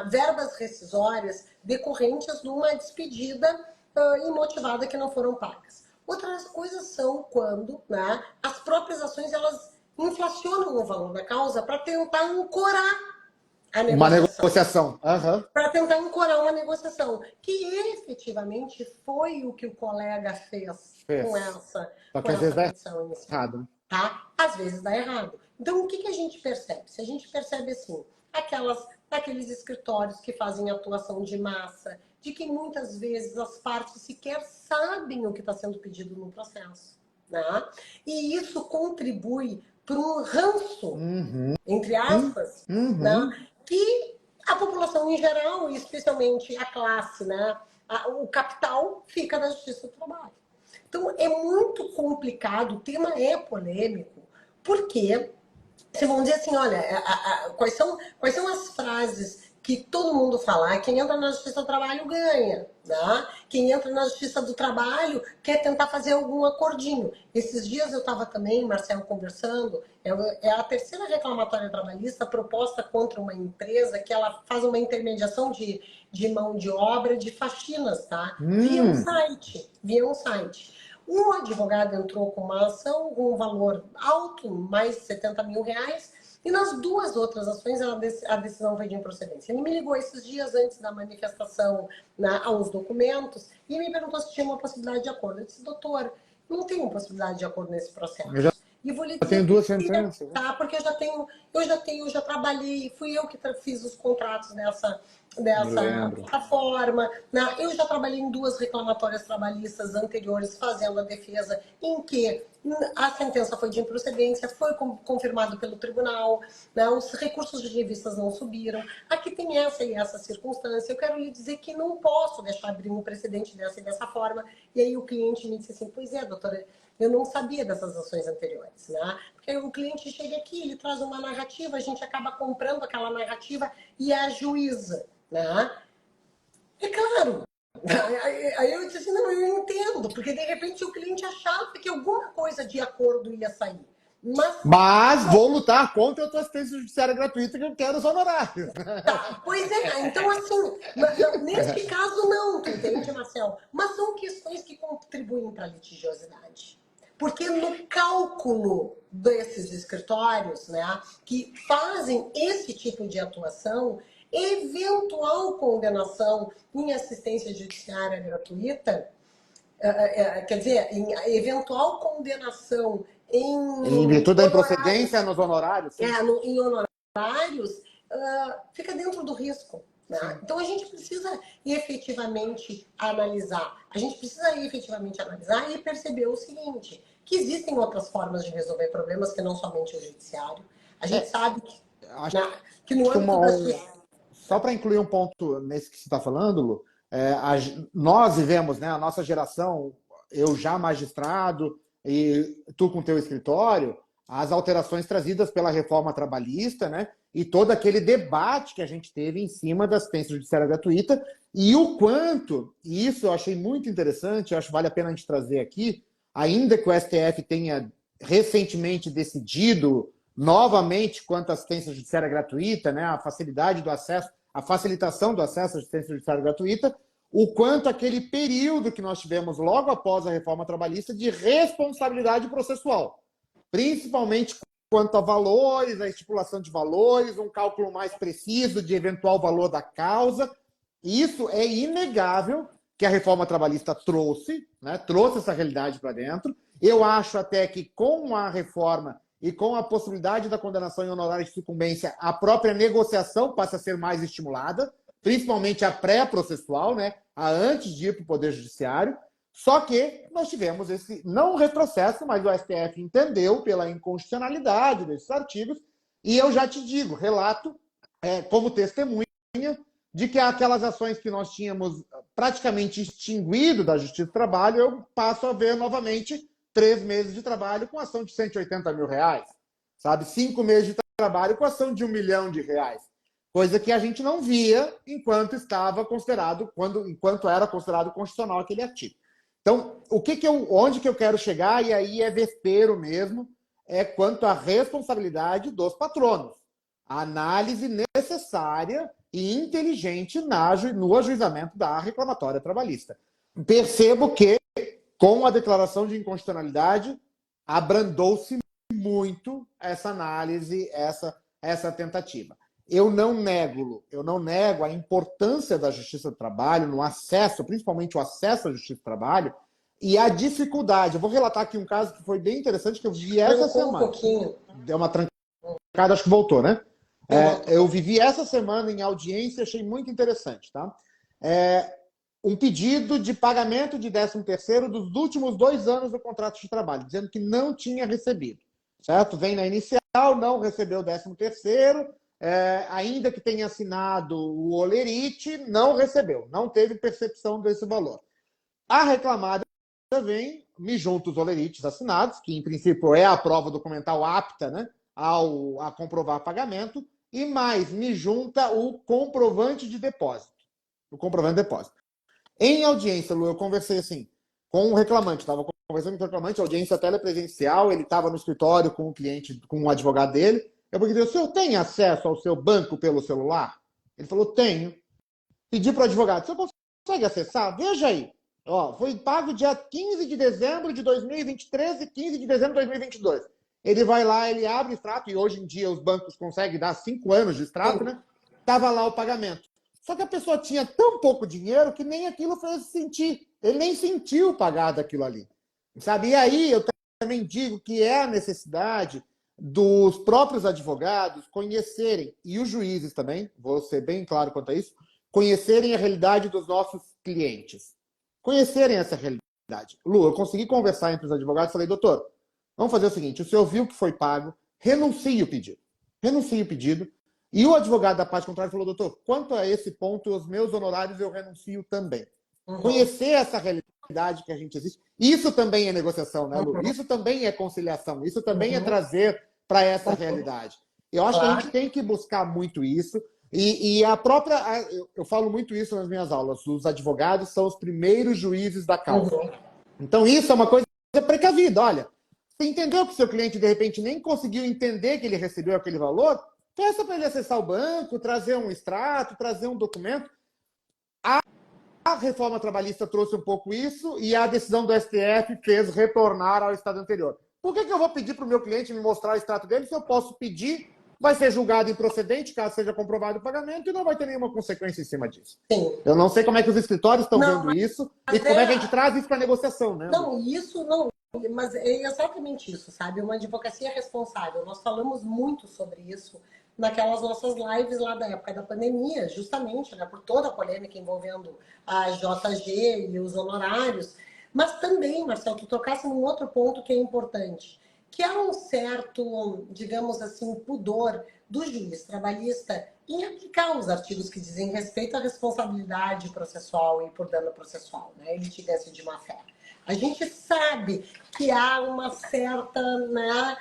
verbas rescisórias decorrentes de uma despedida imotivada que não foram pagas. Outras coisas são quando, né, as próprias ações elas inflacionam o valor da causa para tentar ancorar a negociação. Uma negociação. Uhum. Para tentar ancorar uma negociação. Que efetivamente foi o que o colega fez. Com essa petição inicial. Tá? Às vezes dá errado. Então, o que a gente percebe? Se a gente percebe assim, aqueles escritórios que fazem atuação de massa, de que muitas vezes as partes sequer sabem o que está sendo pedido no processo. Né? E isso contribui para um ranço, entre aspas, né? Que a população em geral, e especialmente a classe, né? O capital, fica na justiça do trabalho. Então, é muito complicado, o tema é polêmico, porque vocês vão dizer assim, olha, quais são as frases que todo mundo fala? Quem entra na justiça do trabalho ganha, né? Quem entra na justiça do trabalho quer tentar fazer algum acordinho. Esses dias eu estava também, Marcelo, conversando, é a terceira reclamatória trabalhista proposta contra uma empresa que ela faz uma intermediação de mão de obra de faxinas, tá? Via um site. Um advogado entrou com uma ação com um valor alto, mais de 70 mil reais, e nas duas outras ações a decisão foi de improcedência. Ele me ligou esses dias antes da manifestação aos documentos e me perguntou se tinha uma possibilidade de acordo. Eu disse, doutor, não tem uma possibilidade de acordo nesse processo. E vou lhe dizer, tenho duas sentenças. Tá, porque eu já trabalhei, fui eu que fiz os contratos dessa plataforma. Né? Eu já trabalhei em 2 reclamatórias trabalhistas anteriores fazendo a defesa em que a sentença foi de improcedência, foi confirmado pelo tribunal, né? Os recursos de revistas não subiram. Aqui tem essa e essa circunstância. Eu quero lhe dizer que não posso deixar abrir um precedente dessa e dessa forma. E aí o cliente me disse assim, pois é, doutora, eu não sabia dessas ações anteriores, né? Porque o cliente chega aqui, ele traz uma narrativa, a gente acaba comprando aquela narrativa e ajuiza, né? É claro. Aí eu disse assim, não, eu entendo, porque de repente o cliente achava que alguma coisa de acordo ia sair. Mas vou lutar contra a tua assistência judiciária gratuita, que eu quero os honorários. Tá, pois é, então assim, neste caso não, tu entende, Marcelo? Mas são questões que contribuem para a litigiosidade. Porque no cálculo desses escritórios, né, que fazem esse tipo de atuação, eventual condenação em assistência judiciária gratuita, quer dizer, em eventual condenação em virtude da improcedência nos honorários? Em honorários, fica dentro do risco. Né? Então, a gente precisa efetivamente analisar. A gente precisa efetivamente analisar e perceber o seguinte, que existem outras formas de resolver problemas que não somente o judiciário. A gente sabe Acho que no que âmbito da só para incluir um ponto nesse que você está falando, Lu, nós vivemos, né, a nossa geração, eu já magistrado e tu com teu escritório, as alterações trazidas pela reforma trabalhista, né, e todo aquele debate que a gente teve em cima da assistência judiciária gratuita e o quanto, e isso eu achei muito interessante, eu acho que vale a pena a gente trazer aqui, ainda que o STF tenha recentemente decidido novamente quanto à assistência judiciária gratuita, né, a facilidade do acesso, a facilitação do acesso à assistência judiciária gratuita, o quanto aquele período que nós tivemos logo após a reforma trabalhista de responsabilidade processual, principalmente quanto a valores, a estipulação de valores, um cálculo mais preciso de eventual valor da causa. Isso é inegável que a reforma trabalhista trouxe, né, trouxe essa realidade para dentro. Eu acho até que com a reforma e com a possibilidade da condenação em honorário de sucumbência, a própria negociação passa a ser mais estimulada, principalmente a pré-processual, né, a antes de ir para o Poder Judiciário. Só que nós tivemos esse, não retrocesso, mas o STF entendeu pela inconstitucionalidade desses artigos, e eu já te digo, relato como testemunha de que aquelas ações que nós tínhamos praticamente extinguido da Justiça do Trabalho, eu passo a ver novamente 3 meses de trabalho com ação de 180 mil reais, sabe? 5 meses de trabalho com ação de R$1 milhão, coisa que a gente não via enquanto estava considerado, enquanto era considerado constitucional aquele artigo. Então, onde que eu quero chegar, e aí é vespeiro mesmo, é quanto à responsabilidade dos patronos. A análise necessária e inteligente no ajuizamento da reclamatória trabalhista. Percebo que, com a declaração de inconstitucionalidade, abrandou-se muito essa análise, essa tentativa. Eu não nego a importância da Justiça do Trabalho no acesso, principalmente o acesso à Justiça do Trabalho, e a dificuldade. Eu vou relatar aqui um caso que foi bem interessante, que eu vi essa semana. Um pouquinho. Deu uma trancada, acho que voltou, né? Eu vivi essa semana em audiência, achei muito interessante, tá? Um pedido de pagamento de 13º dos últimos 2 anos do contrato de trabalho, dizendo que não tinha recebido, certo? Vem na inicial, não recebeu o 13º, ainda que tenha assinado o olerite, não recebeu, não teve percepção desse valor. A reclamada vem, me junta os olerites assinados, que em princípio é a prova documental apta, né, a comprovar pagamento, e mais, me junta o comprovante de depósito. O comprovante de depósito. Em audiência, Lu, eu conversei assim com o reclamante, estava conversando com o reclamante, audiência telepresencial, ele estava no escritório com o cliente, com o advogado dele. Eu perguntei: o senhor tem acesso ao seu banco pelo celular? Ele falou: tenho. Pedi para o advogado: o senhor consegue acessar? Veja aí. Ó, foi pago dia 15 de dezembro de 2023 e 15 de dezembro de 2022. Ele vai lá, ele abre o extrato, e hoje em dia os bancos conseguem dar 5 anos de extrato, né? Estava lá o pagamento. Só que a pessoa tinha tão pouco dinheiro que nem aquilo fez sentir. Ele nem sentiu pagar daquilo ali. Sabe? E aí eu também digo que é a necessidade dos próprios advogados conhecerem, e os juízes também, vou ser bem claro quanto a isso, conhecerem a realidade dos nossos clientes. Conhecerem essa realidade. Lu, eu consegui conversar entre os advogados e falei: doutor, vamos fazer o seguinte, o senhor viu que foi pago, renuncie o pedido. Renuncie o pedido. E o advogado da parte contrária falou: doutor, quanto a esse ponto, os meus honorários eu renuncio também. Conhecer essa realidade que a gente existe. Isso também é negociação, né, Lu? Isso também é conciliação. Isso também é trazer para essa realidade. Eu acho que a gente tem que buscar muito isso. E a própria... Eu falo muito isso nas minhas aulas. Os advogados são os primeiros juízes da causa. Então, isso é uma coisa precavida. Olha, você entendeu que o seu cliente, de repente, nem conseguiu entender que ele recebeu aquele valor? Peça para ele acessar o banco, trazer um extrato, trazer um documento. A reforma trabalhista trouxe um pouco isso, e a decisão do STF fez retornar ao estado anterior. Por que eu vou pedir para o meu cliente me mostrar o extrato dele se eu posso pedir, vai ser julgado improcedente caso seja comprovado o pagamento, e não vai ter nenhuma consequência em cima disso? Sim. Eu não sei como é que os escritórios estão vendo isso e como é que a gente traz isso para a negociação, né? Não, isso não. Mas é exatamente isso, sabe? Uma advocacia responsável. Nós falamos muito sobre isso naquelas nossas lives lá da época da pandemia, justamente, né, por toda a polêmica envolvendo a JG e os honorários. Mas também, Marcelo, tu tocasse num outro ponto que é importante, que há um certo, digamos assim, pudor do juiz trabalhista em aplicar os artigos que dizem respeito à responsabilidade processual e por dano processual, né, litigância de má-fé. A gente sabe que há uma certa, né,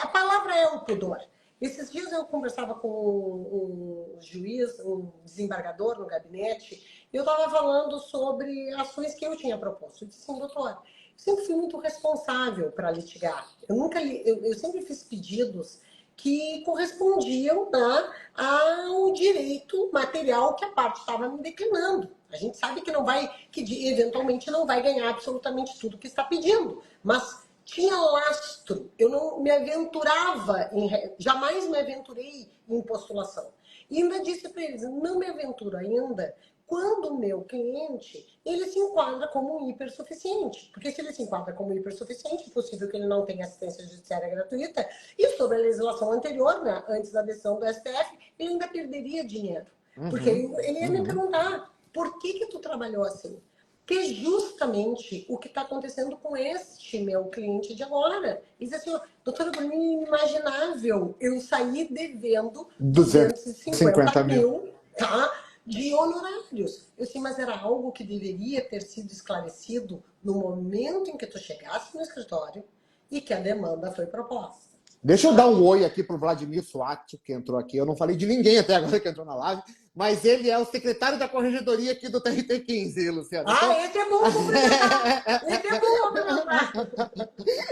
a palavra é o pudor. Esses dias eu conversava com um juiz, um desembargador no gabinete, e eu estava falando sobre ações que eu tinha proposto. Eu disse assim, doutor, eu sempre fui muito responsável para litigar. Eu sempre fiz pedidos que correspondiam, né, ao direito material que a parte estava me declinando. A gente sabe que não vai, que eventualmente não vai ganhar absolutamente tudo que está pedindo, mas tinha lastro. Eu não me aventurava, jamais me aventurei em postulação. E ainda disse para eles, não me aventuro ainda quando o meu cliente, ele se enquadra como um hipersuficiente. Porque se ele se enquadra como hipersuficiente, é possível que ele não tenha assistência judiciária gratuita. E sobre a legislação anterior, né, antes da decisão do STF, ele ainda perderia dinheiro. Porque ele ia me perguntar, por que tu trabalhou assim? Que é justamente o que está acontecendo com este meu cliente de agora. Ele diz assim, doutora, para mim é inimaginável eu sair devendo 250 mil, tá, de honorários. Eu sei, mas era algo que deveria ter sido esclarecido no momento em que tu chegasse no escritório e que a demanda foi proposta. Deixa eu dar um oi aqui para o Vladimir Suati, que entrou aqui. Eu não falei de ninguém até agora que entrou na live, mas ele é o secretário da corregedoria aqui do TRT15, Luciano. Ah, então... esse é bom cumprimentar! Esse é bom cumprimentar!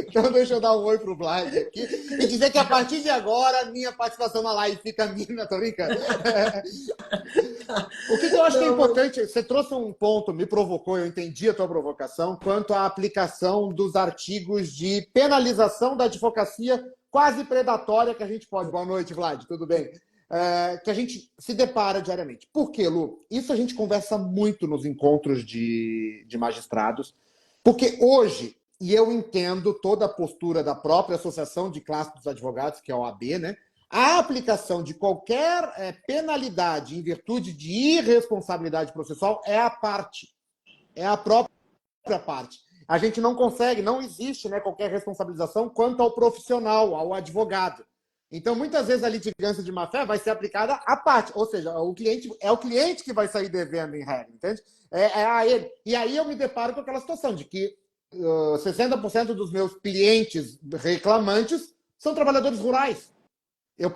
Então deixa eu dar um oi pro Vlad aqui e dizer que a partir de agora minha participação na live fica minha, tô brincando. O que eu acho que é importante, você trouxe um ponto, me provocou, eu entendi a tua provocação, quanto à aplicação dos artigos de penalização da advocacia quase predatória que a gente pode. Boa noite, Vlad, tudo bem? Que a gente se depara diariamente. Por quê, Lu? Isso a gente conversa muito nos encontros de magistrados, porque hoje, e eu entendo toda a postura da própria Associação de Classe dos Advogados, que é a OAB, né? A aplicação de qualquer penalidade em virtude de irresponsabilidade processual é a parte, é a própria parte. A gente não consegue, não existe, né, qualquer responsabilização quanto ao profissional, ao advogado. Então, muitas vezes a litigância de má-fé vai ser aplicada à parte, ou seja, o cliente que vai sair devendo em regra, entende? É a ele. E aí eu me deparo com aquela situação de que 60% dos meus clientes reclamantes são trabalhadores rurais. Eu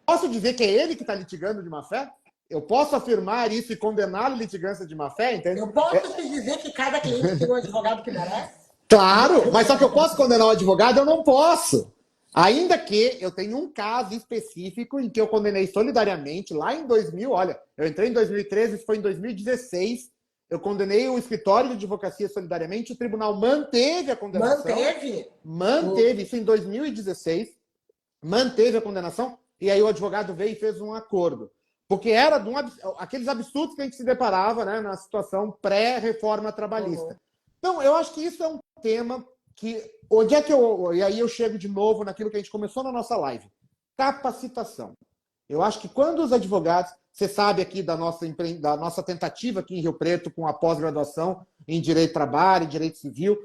posso dizer que é ele que está litigando de má-fé? Eu posso afirmar isso e condená-lo à litigância de má-fé, entende? Eu posso te dizer que cada cliente tem um advogado que merece? Claro, mas só que eu posso condenar o advogado? Eu não posso. Ainda que eu tenha um caso específico em que eu condenei solidariamente, lá em 2000, olha, eu entrei em 2013, isso foi em 2016, eu condenei o escritório de advocacia solidariamente, o tribunal manteve a condenação. Manteve? Manteve, isso em 2016, manteve a condenação, e aí o advogado veio e fez um acordo. Porque era de aqueles absurdos que a gente se deparava, né, na situação pré-reforma trabalhista. Então, eu acho que isso é um tema que... Onde é que e aí eu chego de novo naquilo que a gente começou na nossa live. Capacitação. Eu acho que quando os advogados... Você sabe aqui da nossa tentativa aqui em Rio Preto com a pós-graduação em Direito do Trabalho, em Direito Civil.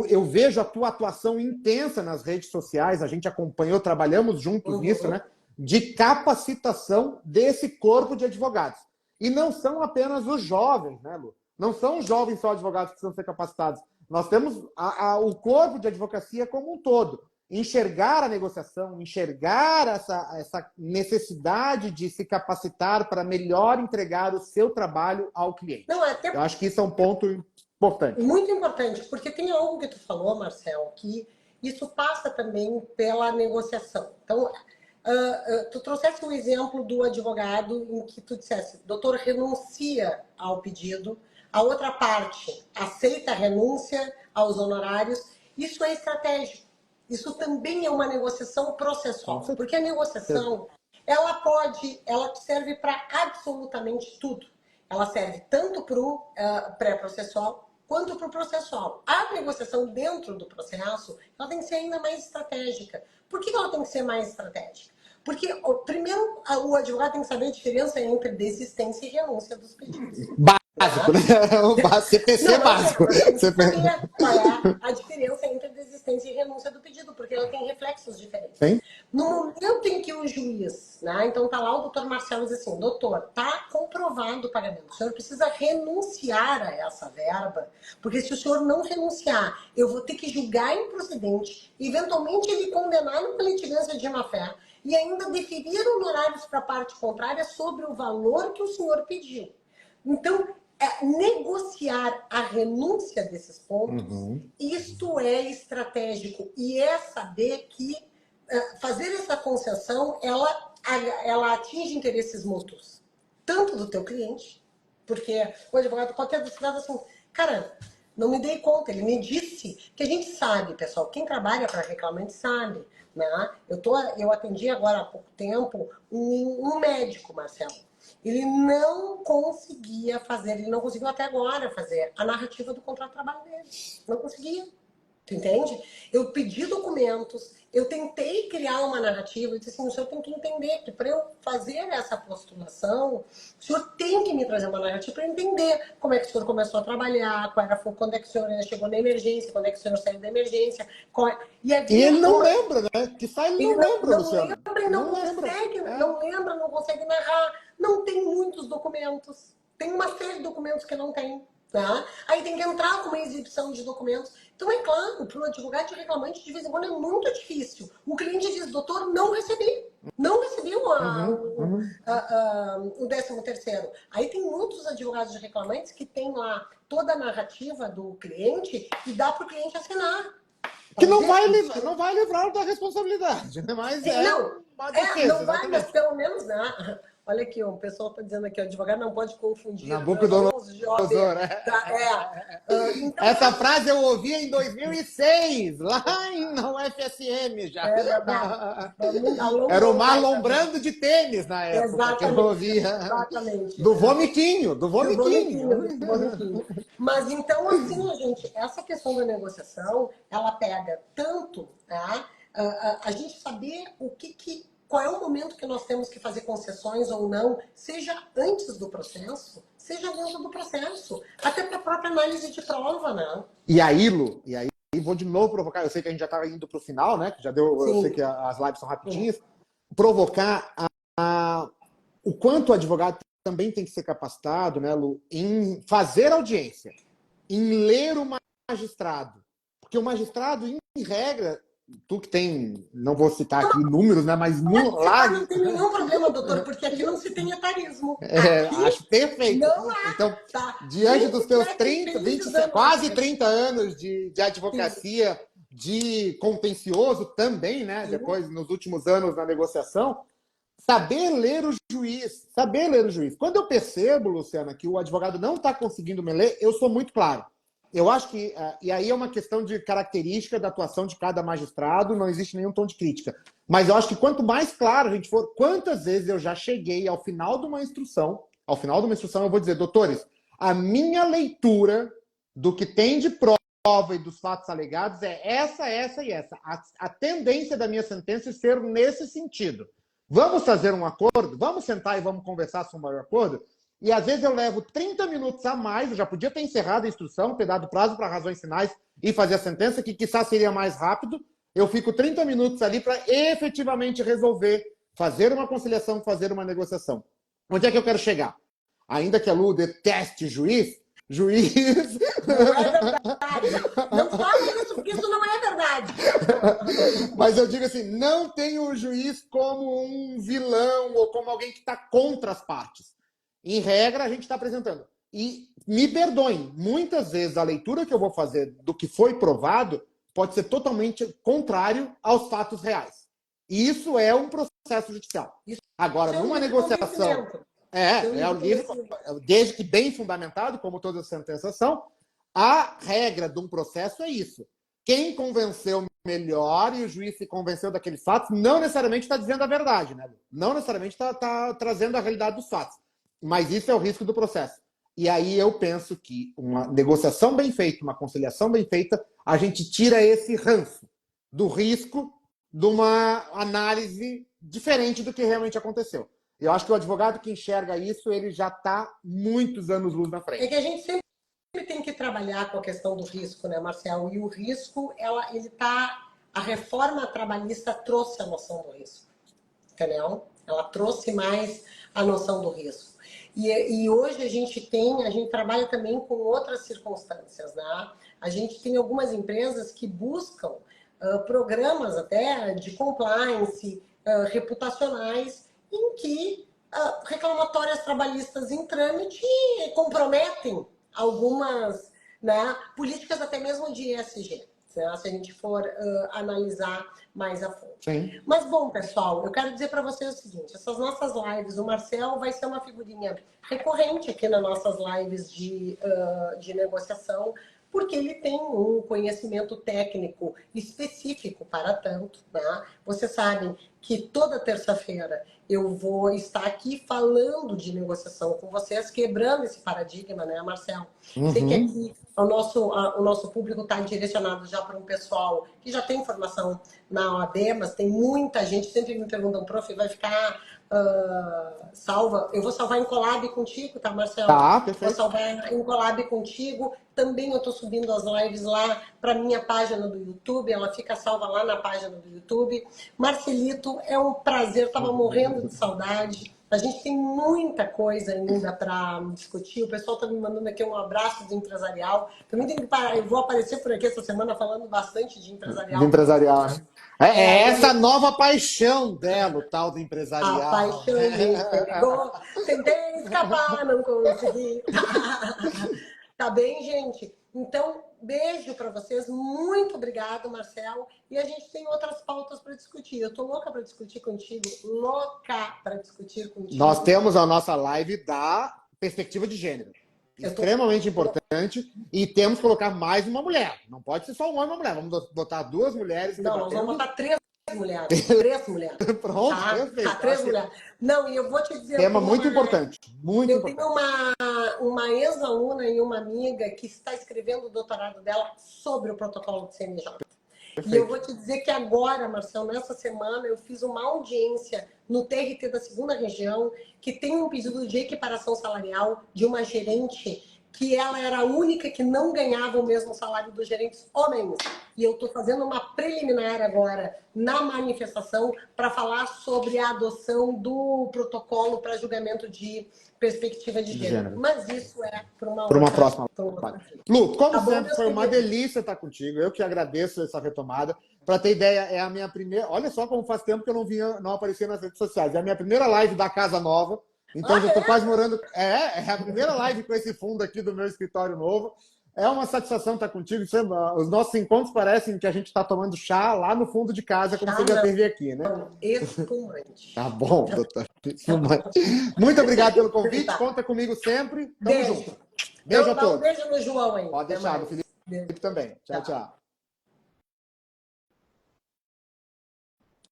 Eu vejo a tua atuação intensa nas redes sociais, a gente acompanhou, trabalhamos juntos nisso, né? De capacitação desse corpo de advogados. E não são apenas os jovens, né, Lu? Não são os jovens só advogados que precisam ser capacitados. Nós temos o corpo de advocacia como um todo. Enxergar a negociação, enxergar essa necessidade de se capacitar para melhor entregar o seu trabalho ao cliente. Não, até... Eu acho que isso é um ponto importante. Muito importante, porque tem algo que tu falou, Marcel, que isso passa também pela negociação. Então, tu trouxeste um exemplo do advogado em que tu dissesse, doutor, renuncia ao pedido, a outra parte aceita a renúncia aos honorários. Isso é estratégico. Isso também é uma negociação processual, porque a negociação, ela serve para absolutamente tudo. Ela serve tanto para o pré-processual quanto para o processual. A negociação dentro do processo, ela tem que ser ainda mais estratégica. Por que ela tem que ser mais estratégica? Porque, primeiro, o advogado tem que saber a diferença entre desistência e renúncia dos pedidos. Básico, né? O CPC Não, básico. mas tem que saber qual é a diferença entre desistência e renúncia do pedido, porque ela tem reflexos diferentes. Sim. No momento em que o juiz, né, então tá lá o doutor Marcelo diz assim, doutor, tá comprovado o pagamento, o senhor precisa renunciar a essa verba, porque se o senhor não renunciar, eu vou ter que julgar improcedente, eventualmente ele condenar numa litigância de má-fé, e ainda deferir honorários para a parte contrária sobre o valor que o senhor pediu. Então, negociar a renúncia desses pontos, isto é estratégico e é saber que fazer essa concessão, ela atinge interesses mútuos, tanto do teu cliente, porque o advogado pode ter decidido assim, cara, não me dei conta, ele me disse, que a gente sabe, pessoal, quem trabalha para reclamante sabe, né? Eu atendi agora há pouco tempo um médico, Marcelo. Ele não conseguia fazer, ele não conseguiu até agora fazer a narrativa do contrato de trabalho dele. Não conseguia. Tu entende? Eu pedi documentos, eu tentei criar uma narrativa, eu disse assim, o senhor tem que entender que para eu fazer essa postulação, o senhor tem que me trazer uma narrativa para eu entender como é que o senhor começou a trabalhar, quando é que o senhor chegou na emergência, quando é que o senhor saiu da emergência. E ele não lembra, né? Que sai ele não lembra, não Luciano. Lembra, não consegue, não lembra, não consegue narrar. Não tem muitos documentos. Tem uma série de documentos que não tem. Tá? Aí tem que entrar com uma exibição de documentos. Então, é claro, para o advogado de reclamante, de vez em quando é muito difícil. O cliente diz, doutor, não recebi. Não recebi o 13º. Aí tem muitos advogados de reclamantes que tem lá toda a narrativa do cliente e dá para o cliente assinar. Que não vai livrar da responsabilidade, né? Mas uma defesa, não vai, mas pelo menos, né? Olha aqui, o pessoal está dizendo aqui, o advogado não pode confundir. Nabucodonosor, então, essa frase eu ouvi em 2006, lá na UFSM já. Era o Marlon Brando de tênis na época. Exatamente, que eu ouvia. Exatamente. Do vomitinho. Mas então, assim, gente, essa questão da negociação, ela pega tanto, tá? A gente saber qual é o momento que nós temos que fazer concessões ou não, seja antes do processo, seja dentro do processo, até para a própria análise de prova, né? E aí, Lu, vou de novo provocar, eu sei que a gente já estava indo para o final, né? Que já deu, eu sei que as lives são rapidinhas, provocar o quanto o advogado também tem que ser capacitado, né, Lu, em fazer audiência, em ler o magistrado. Porque o magistrado, em regra, tu que tem, não vou citar aqui números, né? Mas lá não tem nenhum problema, doutor, porque aqui não se tem etarismo. Acho perfeito. Não há. Então, diante dos teus 30, quase 30 anos de advocacia, de contencioso também, né? Depois, nos últimos anos na negociação, saber ler o juiz. Quando eu percebo, Luciana, que o advogado não está conseguindo me ler, eu sou muito claro. Eu acho que, e aí é uma questão de característica da atuação de cada magistrado, não existe nenhum tom de crítica. Mas eu acho que quanto mais claro a gente for, quantas vezes eu já cheguei ao final de uma instrução, eu vou dizer, doutores, a minha leitura do que tem de prova e dos fatos alegados é essa e essa. A tendência da minha sentença é ser nesse sentido. Vamos fazer um acordo? Vamos sentar e vamos conversar sobre um acordo? E às vezes eu levo 30 minutos a mais, eu já podia ter encerrado a instrução, ter dado prazo para razões finais e fazer a sentença, que quizás seria mais rápido. Eu fico 30 minutos ali para efetivamente resolver, fazer uma conciliação, fazer uma negociação. Onde é que eu quero chegar? Ainda que a Lu deteste juiz... Não é verdade. Não fala isso, porque isso não é verdade. Mas eu digo assim, não tem o juiz como um vilão ou como alguém que está contra as partes. Em regra, a gente está apresentando. E me perdoem, muitas vezes a leitura que eu vou fazer do que foi provado pode ser totalmente contrário aos fatos reais. E isso é um processo judicial. Agora, numa negociação... É o livre, desde que bem fundamentado, como todas as sentenças são, a regra de um processo é isso. Quem convenceu melhor e o juiz se convenceu daqueles fatos, não necessariamente está dizendo a verdade, né? Não necessariamente está trazendo a realidade dos fatos. Mas isso é o risco do processo. E aí eu penso que uma negociação bem feita, uma conciliação bem feita, a gente tira esse ranço do risco de uma análise diferente do que realmente aconteceu. Eu acho que o advogado que enxerga isso, ele já está muitos anos-luz na É frente. que a gente sempre tem que trabalhar com a questão do risco, né, Marcel? E o risco, a reforma trabalhista trouxe a noção do risco, entendeu? Ela trouxe mais a noção do risco. E hoje a gente trabalha também com outras circunstâncias, né? A gente tem algumas empresas que buscam programas até de compliance, reputacionais, em que reclamatórias trabalhistas em trâmite comprometem algumas, né, políticas até mesmo de ESG, né, se a gente for analisar mais a fundo. Sim. Mas, bom, pessoal, eu quero dizer para vocês o seguinte, essas nossas lives, o Marcel vai ser uma figurinha recorrente aqui nas nossas lives de negociação, porque ele tem um conhecimento técnico específico para tanto, né? Vocês sabem que toda terça-feira eu vou estar aqui falando de negociação com vocês, quebrando esse paradigma, né, Marcel? Sei que aqui o nosso público está direcionado já para um pessoal que já tem formação na OAB, mas tem muita gente, sempre me perguntam, prof, vai ficar salva? Eu vou salvar em collab contigo, tá, Marcel? Tá, perfeito. Vou salvar em collab contigo. Também eu estou subindo as lives lá para minha página do YouTube, ela fica salva lá na página do YouTube. Marcelito, é um prazer, estava morrendo de saudade. A gente tem muita coisa ainda para discutir. O pessoal está me mandando aqui um abraço do empresarial. Também tem que parar. Eu vou aparecer por aqui essa semana falando bastante de empresarial. De empresarial, né? É essa nova paixão dela, o tal do empresarial. A paixão me pegou. Tentei escapar, não consegui. Tá bem, gente? Então, beijo para vocês. Muito obrigado, Marcel. E a gente tem outras pautas para discutir. Eu tô louca para discutir contigo. Louca para discutir contigo. Nós temos a nossa live da perspectiva de gênero. Extremamente importante. E temos que colocar mais uma mulher. Não pode ser só um homem e uma mulher. Vamos botar 2 mulheres. Não, nós vamos botar 3 mulheres. 3 mulheres. Pronto, tá? perfeito. Tá, 3 mulheres. Não, e eu vou te dizer... Tema muito importante. Muito importante. Tenho uma ex-aluna e uma amiga que está escrevendo o doutorado dela sobre o protocolo de CNJ. Perfeito. E eu vou te dizer que agora, Marcelo, nessa semana, eu fiz uma audiência no TRT da 2ª Região, que tem um pedido de equiparação salarial de uma gerente que ela era a única que não ganhava o mesmo salário dos gerentes homens. E eu estou fazendo uma preliminar agora na manifestação para falar sobre a adoção do protocolo para julgamento de perspectiva de gênero. Mas isso é para uma próxima. Lu, como tá sempre, foi uma delícia estar contigo. Eu que agradeço essa retomada. Para ter ideia, é a minha primeira... Olha só como faz tempo que eu não aparecia nas redes sociais. É a minha primeira live da Casa Nova. Então, já estou quase morando... É a primeira live com esse fundo aqui do meu escritório novo. É uma satisfação estar contigo. Os nossos encontros parecem que a gente está tomando chá lá no fundo de casa, como você já teve aqui, né? Espumante. Tá bom, doutor. Muito obrigado pelo convite. Conta comigo sempre. Tamo junto. Beijo a todos. Um beijo no João aí. Pode deixar, no Felipe também. Tchau, tchau.